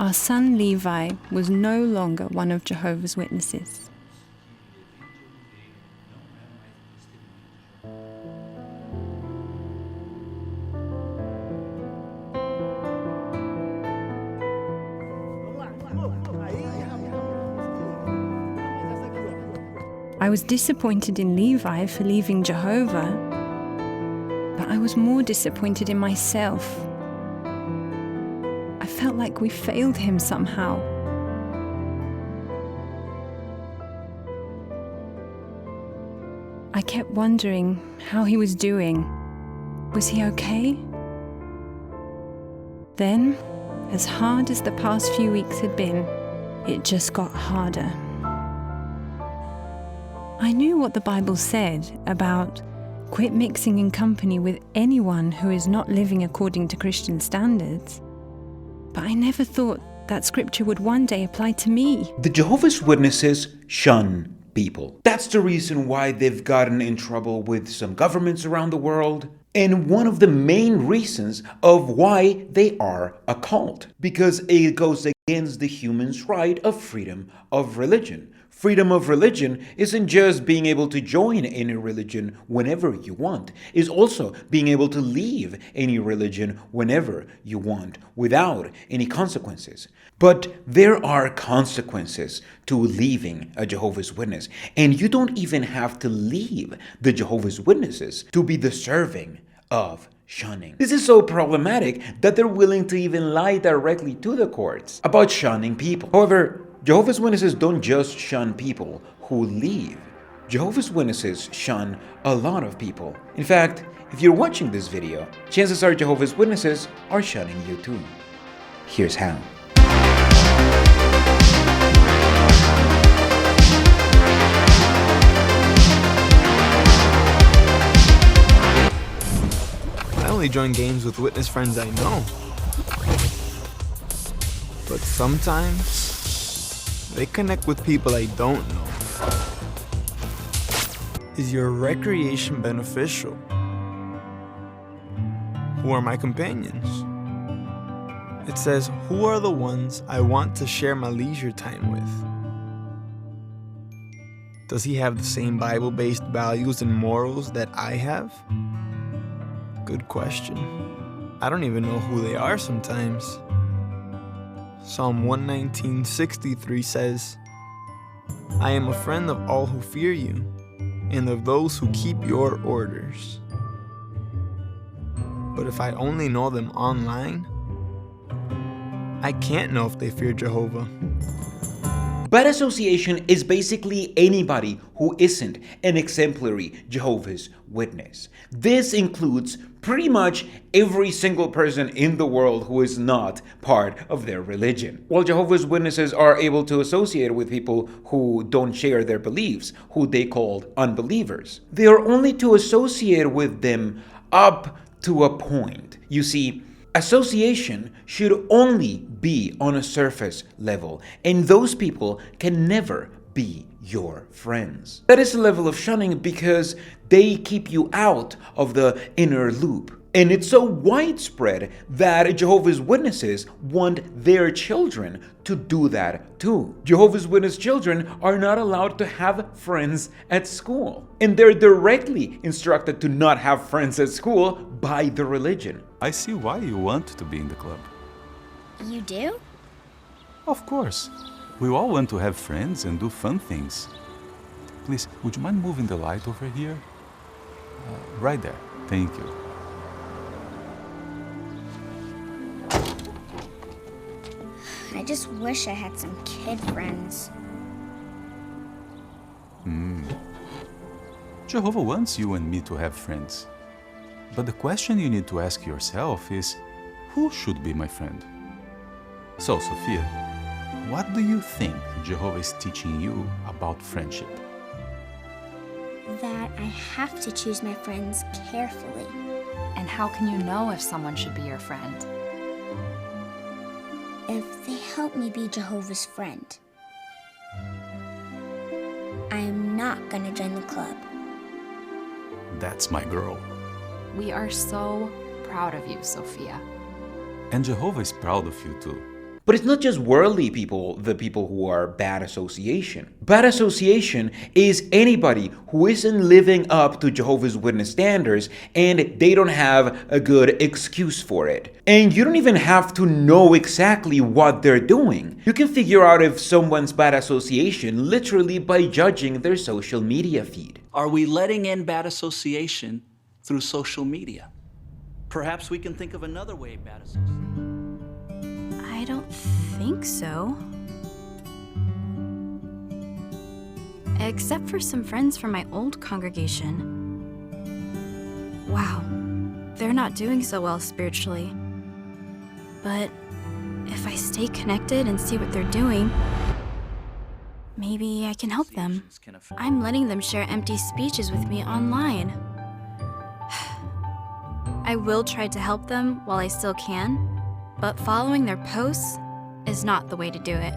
Our son Levi was no longer one of Jehovah's Witnesses. I was disappointed in Levi for leaving Jehovah, but I was more disappointed in myself. I felt like we failed him somehow. I kept wondering how he was doing. Was he okay? Then, as hard as the past few weeks had been, it just got harder. I knew what the Bible said about quit mixing in company with anyone who is not living according to Christian standards. But I never thought that scripture would one day apply to me. The Jehovah's Witnesses shun people. That's the reason why they've gotten in trouble with some governments around the world. And one of the main reasons of why they are a cult. Because it goes against the human's right of freedom of religion. Freedom of religion isn't just being able to join any religion whenever you want. It's also being able to leave any religion whenever you want without any consequences. But there are consequences to leaving a Jehovah's Witness. And you don't even have to leave the Jehovah's Witnesses to be deserving of shunning. This is so problematic that they're willing to even lie directly to the courts about shunning people. However, Jehovah's Witnesses don't just shun people who leave. Jehovah's Witnesses shun a lot of people. In fact, if you're watching this video, chances are Jehovah's Witnesses are shunning you too. Here's how. I only join games with witness friends I know. But sometimes they connect with people I don't know. Is your recreation beneficial? Who are my companions? It says, who are the ones I want to share my leisure time with? Does he have the same Bible-based values and morals that I have? Good question. I don't even know who they are sometimes. Psalm 119:63 says, I am a friend of all who fear you, and of those who keep your orders. But if I only know them online, I can't know if they fear Jehovah. Bad association is basically anybody who isn't an exemplary Jehovah's Witness. This includes pretty much every single person in the world who is not part of their religion. While Jehovah's Witnesses are able to associate with people who don't share their beliefs, who they call unbelievers, they are only to associate with them up to a point. You see, association should only be on a surface level, and those people can never be your friends. That is a level of shunning because they keep you out of the inner loop. And it's so widespread that Jehovah's Witnesses want their children to do that too. Jehovah's Witness children are not allowed to have friends at school. And they're directly instructed to not have friends at school by the religion. I see why you want to be in the club. You do? Of course. We all want to have friends and do fun things. Please, would you mind moving the light over here? Right there. Thank you. I just wish I had some kid friends. Jehovah wants you and me to have friends. But the question you need to ask yourself is, who should be my friend? So, Sophia, what do you think Jehovah is teaching you about friendship? That I have to choose my friends carefully. And how can you know if someone should be your friend? If they help me be Jehovah's friend. I am not gonna join the club. That's my girl. We are so proud of you, Sophia. And Jehovah is proud of you too. But it's not just worldly people, the people who are bad association. Bad association is anybody who isn't living up to Jehovah's Witness standards and they don't have a good excuse for it. And you don't even have to know exactly what they're doing. You can figure out if someone's bad association literally by judging their social media feed. Are we letting in bad association through social media? Perhaps we can think of another way bad association. I don't think so. Except for some friends from my old congregation. Wow, they're not doing so well spiritually. But if I stay connected and see what they're doing, maybe I can help them. I'm letting them share empty speeches with me online. I will try to help them while I still can, but following their posts is not the way to do it.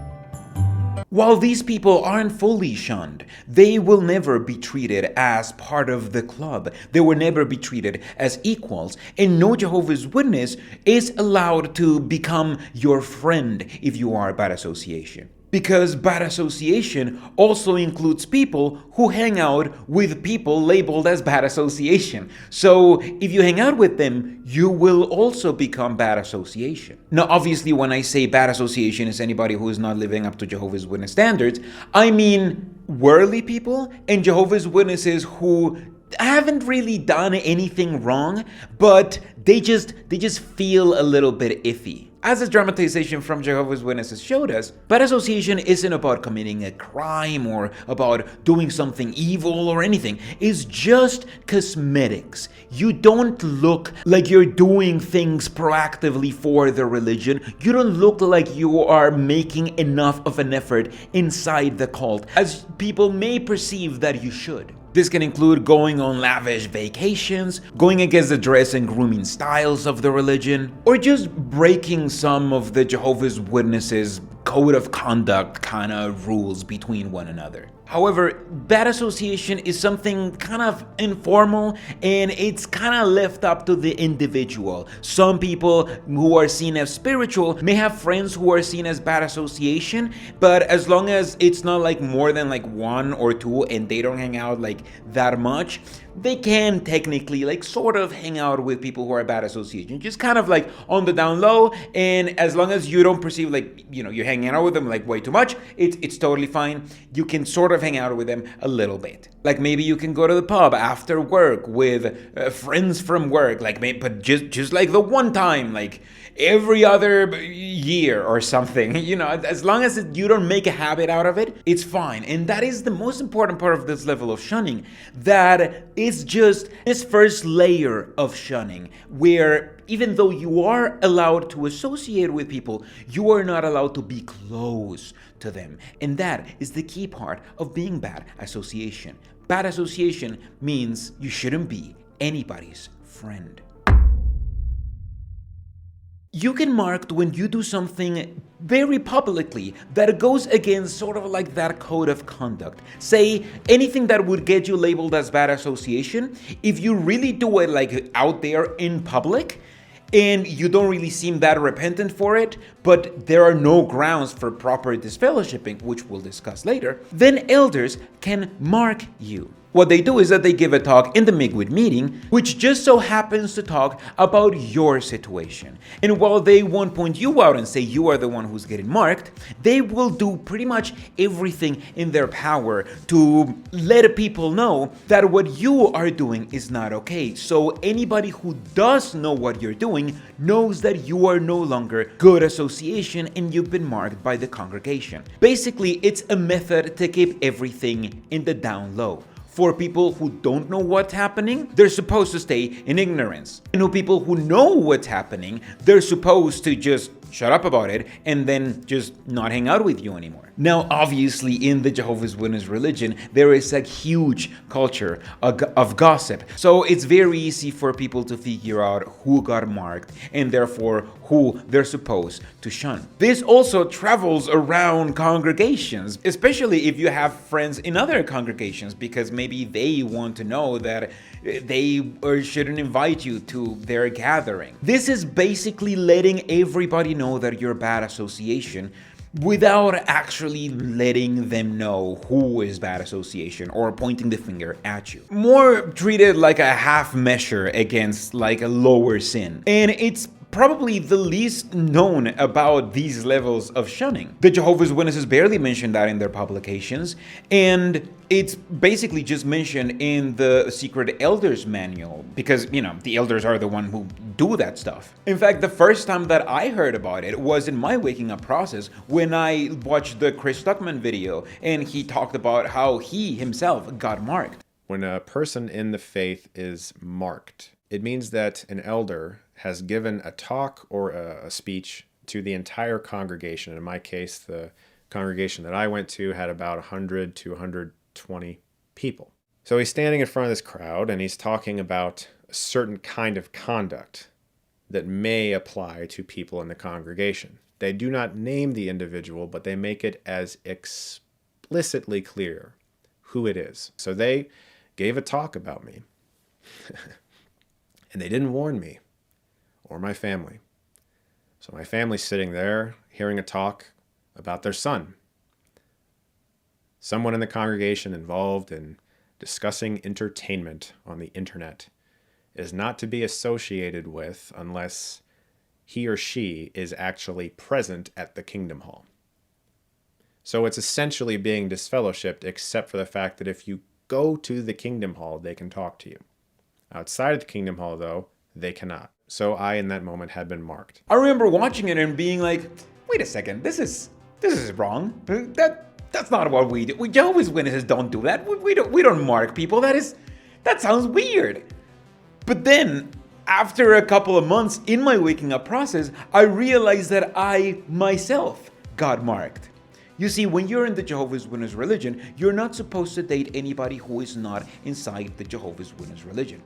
While these people aren't fully shunned, they will never be treated as part of the club. They will never be treated as equals. And no Jehovah's Witness is allowed to become your friend if you are a bad association. Because bad association also includes people who hang out with people labeled as bad association. So if you hang out with them, you will also become bad association. Now, obviously, when I say bad association is anybody who is not living up to Jehovah's Witness standards, I mean worldly people and Jehovah's Witnesses who haven't really done anything wrong, but they just feel a little bit iffy. As this dramatization from Jehovah's Witnesses showed us, bad association isn't about committing a crime or about doing something evil or anything. It's just cosmetics. You don't look like you're doing things proactively for the religion. You don't look like you are making enough of an effort inside the cult, as people may perceive that you should. This can include going on lavish vacations, going against the dress and grooming styles of the religion, or just breaking some of the Jehovah's Witnesses' code of conduct kind of rules between one another. However, bad association is something kind of informal and it's kind of left up to the individual. Some people who are seen as spiritual may have friends who are seen as bad association, but as long as it's not like more than like one or two and they don't hang out like that much, they can technically like sort of hang out with people who are bad association, just kind of like on the down low. And as long as you don't perceive like, you're hanging out with them like way too much, it's totally fine. You can sort of hang out with them a little bit. Like maybe you can go to the pub after work with friends from work, like but just like the one time, like every other year or something, as long as you don't make a habit out of it, it's fine. And that is the most important part of this level of shunning, that it's just this first layer of shunning where even though you are allowed to associate with people, you are not allowed to be close to them. And that is the key part of being bad association. Bad association means you shouldn't be anybody's friend. You get marked when you do something very publicly that goes against sort of like that code of conduct. Say anything that would get you labeled as bad association, if you really do it like out there in public, and you don't really seem that repentant for it, but there are no grounds for proper disfellowshipping, which we'll discuss later, then elders can mark you. What they do is that they give a talk in the Migwid meeting, which just so happens to talk about your situation. And while they won't point you out and say you are the one who's getting marked, they will do pretty much everything in their power to let people know that what you are doing is not okay. So anybody who does know what you're doing knows that you are no longer good association and you've been marked by the congregation. Basically, it's a method to keep everything in the down low. For people who don't know what's happening, they're supposed to stay in ignorance. And for people who know what's happening, they're supposed to just shut up about it and then just not hang out with you anymore. Now, obviously, in the Jehovah's Witness religion, there is a huge culture of gossip. So it's very easy for people to figure out who got marked and therefore who they're supposed to shun. This also travels around congregations, especially if you have friends in other congregations, because maybe they want to know that they shouldn't invite you to their gathering. This is basically letting everybody know know that you're bad association without actually letting them know who is bad association or pointing the finger at you. More treated like a half measure against like a lower sin. And it's probably the least known about these levels of shunning. The Jehovah's Witnesses barely mention that in their publications, and it's basically just mentioned in the Secret Elders Manual because, you know, the elders are the one who do that stuff. In fact, the first time that I heard about it was in my waking up process when I watched the Chris Stuckman video, and he talked about how he himself got marked. When a person in the faith is marked, it means that an elder has given a talk or a speech to the entire congregation. In my case, the congregation that I went to had about 100 to 120 people. So he's standing in front of this crowd and he's talking about a certain kind of conduct that may apply to people in the congregation. They do not name the individual, but they make it as explicitly clear who it is. So they gave a talk about me. And they didn't warn me or my family. So my family's sitting there hearing a talk about their son. Someone in the congregation involved in discussing entertainment on the internet is not to be associated with unless he or she is actually present at the Kingdom Hall. So it's essentially being disfellowshipped, except for the fact that if you go to the Kingdom Hall, they can talk to you. Outside of the Kingdom Hall, though, they cannot. So I, in that moment, had been marked. I remember watching it and being like, wait a second, this is wrong. That's not what we do. Jehovah's Witnesses don't do that. We don't mark people. That sounds weird. But then, after a couple of months in my waking up process, I realized that I myself got marked. You see, when you're in the Jehovah's Witness religion, you're not supposed to date anybody who is not inside the Jehovah's Witness religion.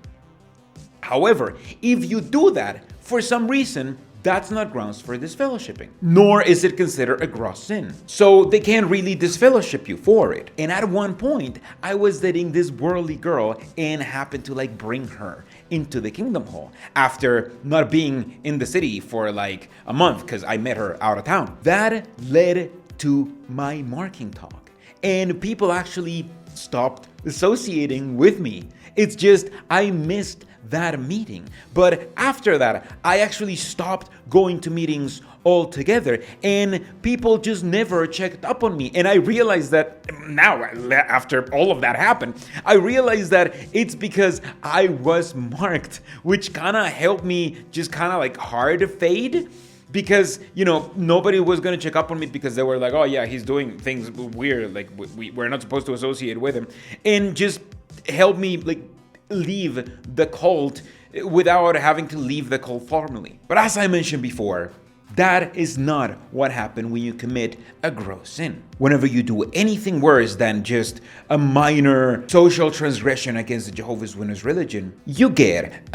However, if you do that, for some reason, that's not grounds for disfellowshipping, nor is it considered a gross sin. So they can't really disfellowship you for it. And at one point, I was dating this worldly girl and happened to like bring her into the Kingdom Hall after not being in the city for like a month because I met her out of town. That led to my marking talk, and people actually stopped associating with me. It's just I missed that meeting. But after that, I actually stopped going to meetings altogether, and people just never checked up on me. And I realized that now, after all of that happened, I realized that it's because I was marked, which kind of helped me just kind of like hard fade. Because, you know, nobody was going to check up on me because they were like, oh yeah, he's doing things weird, like we're not supposed to associate with him. And just help me like leave the cult without having to leave the cult formally. But as I mentioned before, that is not what happens when you commit a gross sin. Whenever you do anything worse than just a minor social transgression against the Jehovah's Witness religion, you get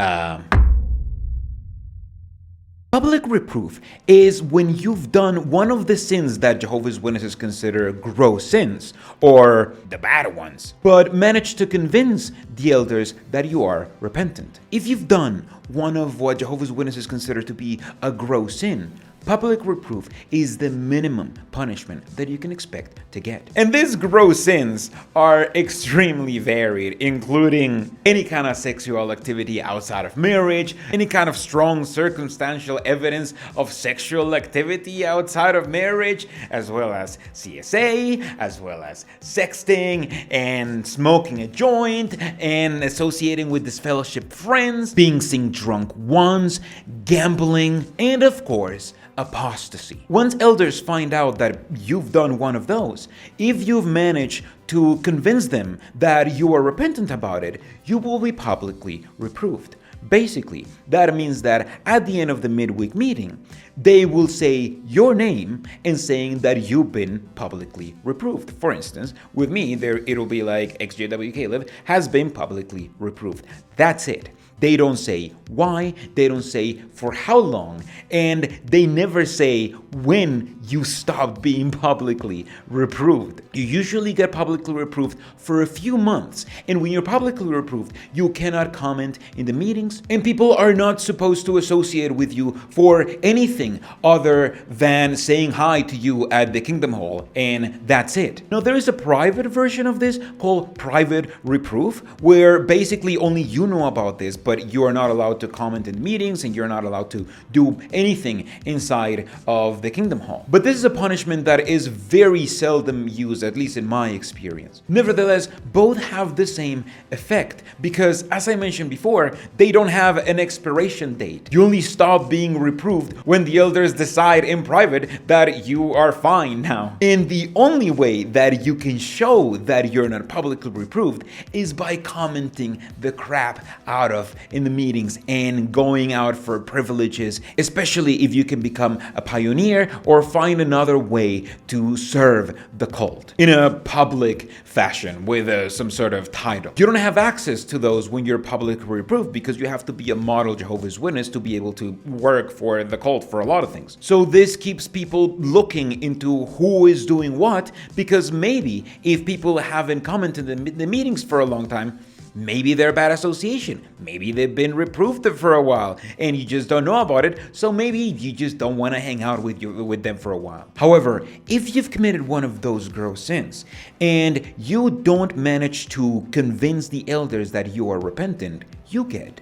public reproof is when you've done one of the sins that Jehovah's Witnesses consider gross sins, or the bad ones, but manage to convince the elders that you are repentant. If you've done one of what Jehovah's Witnesses consider to be a gross sin, public reproof is the minimum punishment that you can expect to get. And these gross sins are extremely varied, including any kind of sexual activity outside of marriage, any kind of strong circumstantial evidence of sexual activity outside of marriage, as well as CSA, as well as sexting and smoking a joint and associating with disfellowshipped friends, being seen drunk once, gambling, and of course, apostasy. Once elders find out that you've done one of those, if you've managed to convince them that you are repentant about it, you will be publicly reproved. Basically, that means that at the end of the midweek meeting, they will say your name and saying that you've been publicly reproved. For instance, with me, it'll be like XJW Caleb has been publicly reproved. That's it. They don't say why, they don't say for how long, and they never say when you stopped being publicly reproved. You usually get publicly reproved for a few months, and when you're publicly reproved, you cannot comment in the meetings, and people are not supposed to associate with you for anything other than saying hi to you at the Kingdom Hall, and that's it. Now, there is a private version of this called private reproof, where basically only you know about this, but you are not allowed to comment in meetings, and you're not allowed to do anything inside of the Kingdom Hall. But this is a punishment that is very seldom used, at least in my experience. Nevertheless, both have the same effect because, as I mentioned before, they don't have an expiration date. You only stop being reproved when the elders decide in private that you are fine now. And the only way that you can show that you're not publicly reproved is by commenting the crap out of in the meetings and going out for privileges, especially if you can become a pioneer or find another way to serve the cult in a public fashion with some sort of title. You don't have access to those when you're publicly reproved because you have to be a model Jehovah's Witness to be able to work for the cult for a lot of things. So this keeps people looking into who is doing what, because maybe if people haven't commented in the meetings for a long time, maybe they're bad association. Maybe they've been reproved for a while and you just don't know about it. So maybe you just don't want to hang out with them for a while. However, if you've committed one of those gross sins and you don't manage to convince the elders that you are repentant, you get.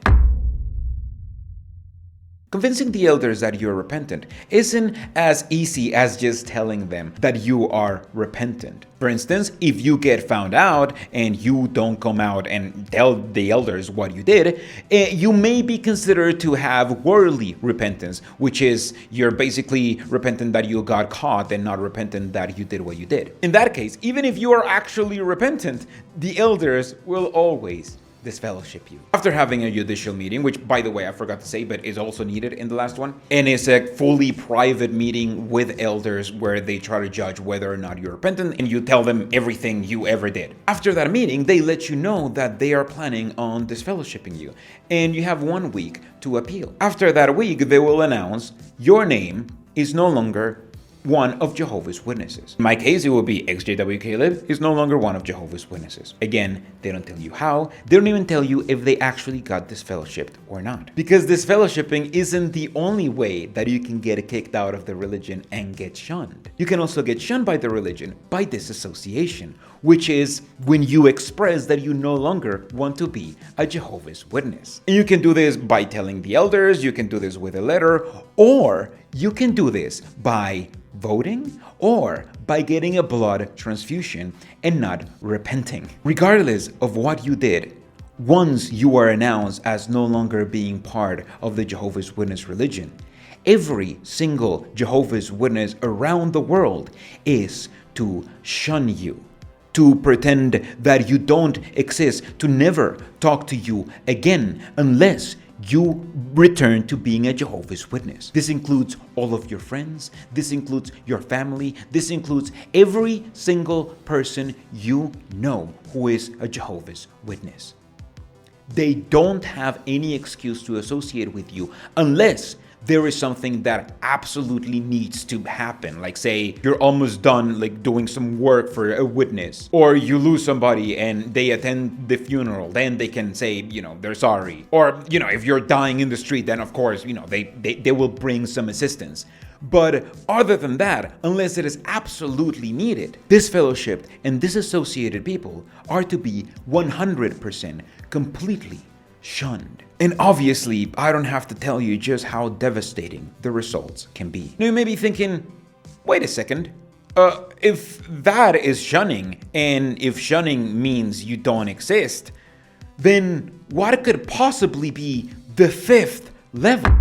Convincing the elders that you're repentant isn't as easy as just telling them that you are repentant. For instance, if you get found out and you don't come out and tell the elders what you did, you may be considered to have worldly repentance, which is you're basically repentant that you got caught and not repentant that you did what you did. In that case, even if you are actually repentant, the elders will always disfellowship you. After having a judicial meeting, which by the way I forgot to say but is also needed in the last one, and it's a fully private meeting with elders where they try to judge whether or not you're repentant and you tell them everything you ever did. After that meeting, they let you know that they are planning on disfellowshipping you and you have 1 week to appeal. After that week, they will announce your name is no longer one of Jehovah's Witnesses. In my case, it will be XJW Caleb is no longer one of Jehovah's Witnesses. Again, they don't tell you how. They don't even tell you if they actually got disfellowshipped or not. Because disfellowshipping isn't the only way that you can get kicked out of the religion and get shunned. You can also get shunned by the religion by disassociation, which is when you express that you no longer want to be a Jehovah's Witness. And you can do this by telling the elders, you can do this with a letter, or you can do this by voting or by getting a blood transfusion and not repenting. Regardless of what you did, once you are announced as no longer being part of the Jehovah's Witness religion, every single Jehovah's Witness around the world is to shun you, to pretend that you don't exist, to never talk to you again unless you return to being a Jehovah's Witness. This includes all of your friends, this includes your family, this includes every single person you know who is a Jehovah's Witness. They don't have any excuse to associate with you unless there is something that absolutely needs to happen. Like say you're almost done like doing some work for a witness, or you lose somebody and they attend the funeral, then they can say, they're sorry. Or, if you're dying in the street, then of course, they will bring some assistance. But other than that, unless it is absolutely needed, disfellowshipped and disassociated people are to be 100% completely shunned. And obviously, I don't have to tell you just how devastating the results can be. Now you may be thinking, wait a second, if that is shunning, and if shunning means you don't exist, then what could possibly be the 5th level?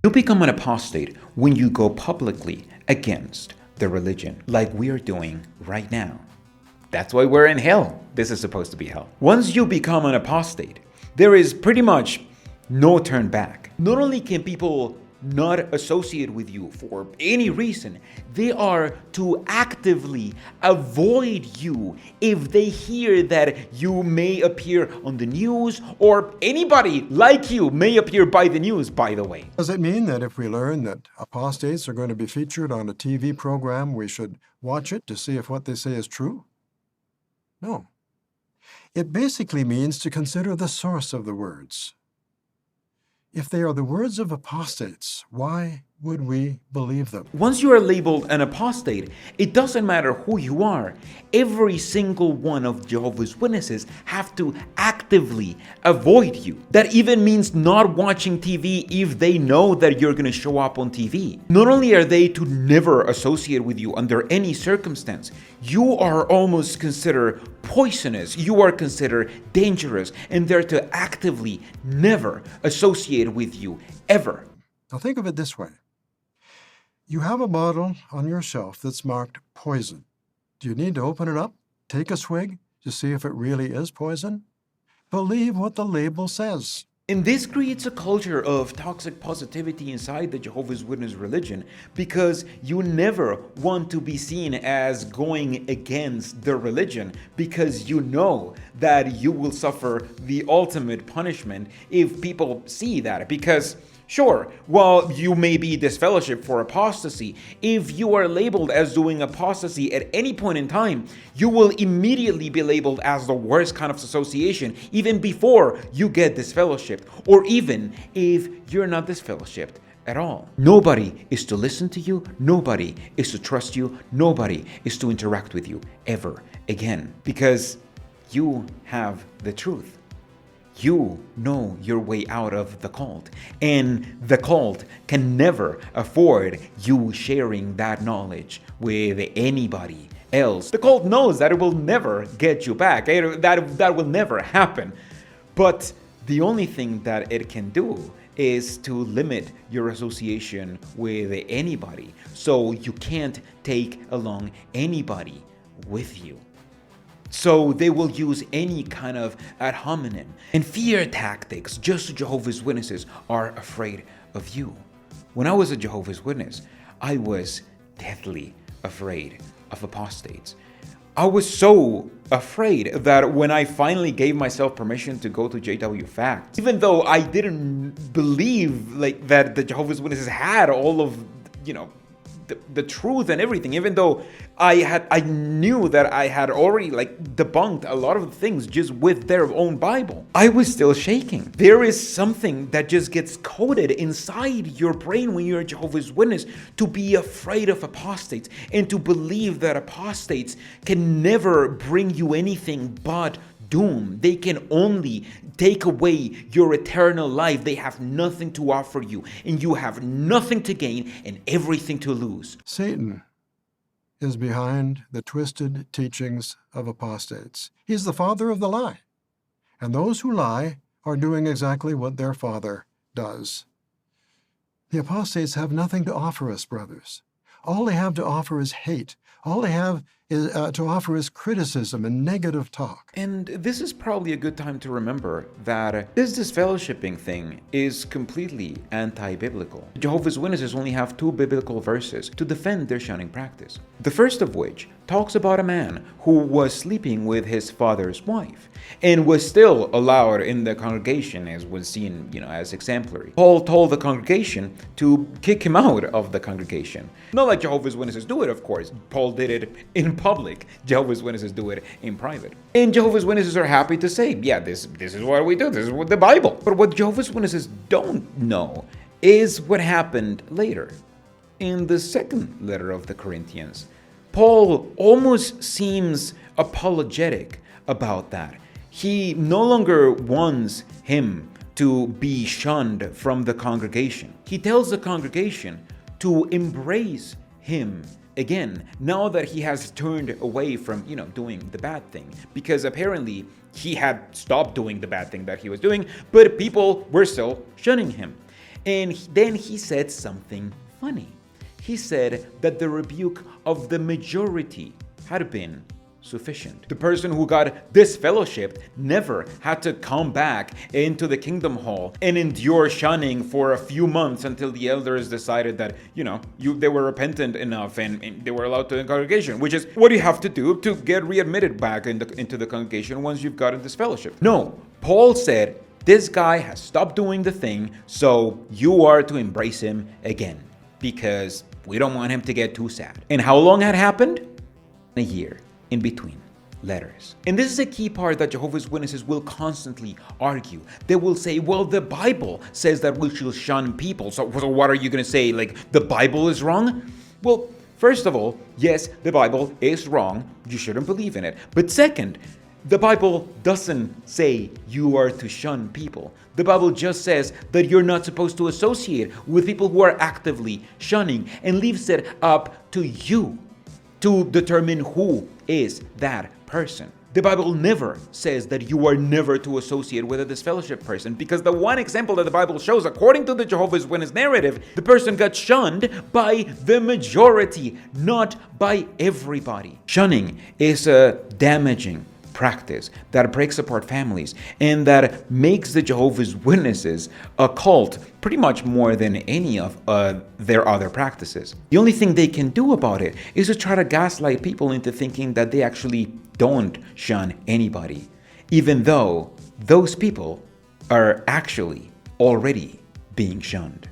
You become an apostate when you go publicly against the religion, like we are doing right now. That's why we're in hell. This is supposed to be hell. Once you become an apostate, there is pretty much no turn back. Not only can people not associate with you for any reason. They are to actively avoid you if they hear that you may appear on the news, or anybody like you may appear by the news, by the way. Does it mean that if we learn that apostates are going to be featured on a TV program, we should watch it to see if what they say is true? No. It basically means to consider the source of the words. If they are the words of apostates, why would we believe them? Once you are labeled an apostate, it doesn't matter who you are. Every single one of Jehovah's Witnesses have to actively avoid you. That even means not watching TV if they know that you're going to show up on TV. Not only are they to never associate with you under any circumstance, you are almost considered poisonous, you are considered dangerous, and they're to actively never associate with you, ever. Now think of it this way. You have a bottle on your shelf that's marked poison. Do you need to open it up, take a swig, to see if it really is poison? Believe what the label says. And this creates a culture of toxic positivity inside the Jehovah's Witness religion, because you never want to be seen as going against the religion, because you know that you will suffer the ultimate punishment if people see that. Because sure, while you may be disfellowshipped for apostasy, if you are labeled as doing apostasy at any point in time, you will immediately be labeled as the worst kind of association, even before you get disfellowshipped, or even if you're not disfellowshipped at all. Nobody is to listen to you, nobody is to trust you, nobody is to interact with you ever again, because you have the truth. You know your way out of the cult, and the cult can never afford you sharing that knowledge with anybody else. The cult knows that it will never get you back, that will never happen. But the only thing that it can do is to limit your association with anybody, so you can't take along anybody with you. So they will use any kind of ad hominem and fear tactics just so Jehovah's Witnesses are afraid of you. When I was a Jehovah's Witness, I was deathly afraid of apostates. I was so afraid that when I finally gave myself permission to go to JW Facts, even though I didn't believe that the Jehovah's Witnesses had all of, the truth and everything, even though I knew that I had already debunked a lot of the things just with their own Bible, I was still shaking. There is something that just gets coded inside your brain when you're a Jehovah's Witness to be afraid of apostates and to believe that apostates can never bring you anything but doom. They can only take away your eternal life. They have nothing to offer you, and you have nothing to gain and everything to lose. Satan is behind the twisted teachings of apostates. He's the father of the lie. And those who lie are doing exactly what their father does. The apostates have nothing to offer us, brothers. All they have to offer is hate. All they have to offer is criticism and negative talk. And this is probably a good time to remember that this disfellowshipping thing is completely anti-biblical. Jehovah's Witnesses only have 2 biblical verses to defend their shunning practice. The first of which talks about a man who was sleeping with his father's wife and was still allowed in the congregation, as was seen, as exemplary. Paul told the congregation to kick him out of the congregation. Not like Jehovah's Witnesses do it, of course. Paul did it in public. Jehovah's Witnesses do it in private. And Jehovah's Witnesses are happy to say, yeah, this is what we do. This is what the Bible. But what Jehovah's Witnesses don't know is what happened later. In the second letter of the Corinthians, Paul almost seems apologetic about that. He no longer wants him to be shunned from the congregation. He tells the congregation to embrace him again, now that he has turned away from, doing the bad thing. Because apparently he had stopped doing the bad thing that he was doing, but people were still shunning him. And then he said something funny. He said that the rebuke of the majority had been sufficient. The person who got disfellowshipped never had to come back into the kingdom hall and endure shunning for a few months until the elders decided that, they were repentant enough and they were allowed to the congregation, which is what you have to do to get readmitted back into the congregation once you've gotten disfellowshipped. No, Paul said, this guy has stopped doing the thing, so you are to embrace him again, because we don't want him to get too sad. And how long had happened? A year in between letters. And this is a key part that Jehovah's Witnesses will constantly argue. They will say, well, the Bible says that we shall shun people. So what are you going to say? Like, the Bible is wrong? Well, first of all, yes, the Bible is wrong. You shouldn't believe in it. But second, the Bible doesn't say you are to shun people. The Bible just says that you're not supposed to associate with people who are actively shunning, and leaves it up to you to determine who is that person. The Bible never says that you are never to associate with a disfellowshipped person, because the one example that the Bible shows, according to the Jehovah's Witness narrative, the person got shunned by the majority, not by everybody. Shunning is a damaging practice that breaks apart families and that makes the Jehovah's Witnesses a cult pretty much more than any of their other practices. The only thing they can do about it is to try to gaslight people into thinking that they actually don't shun anybody, even though those people are actually already being shunned.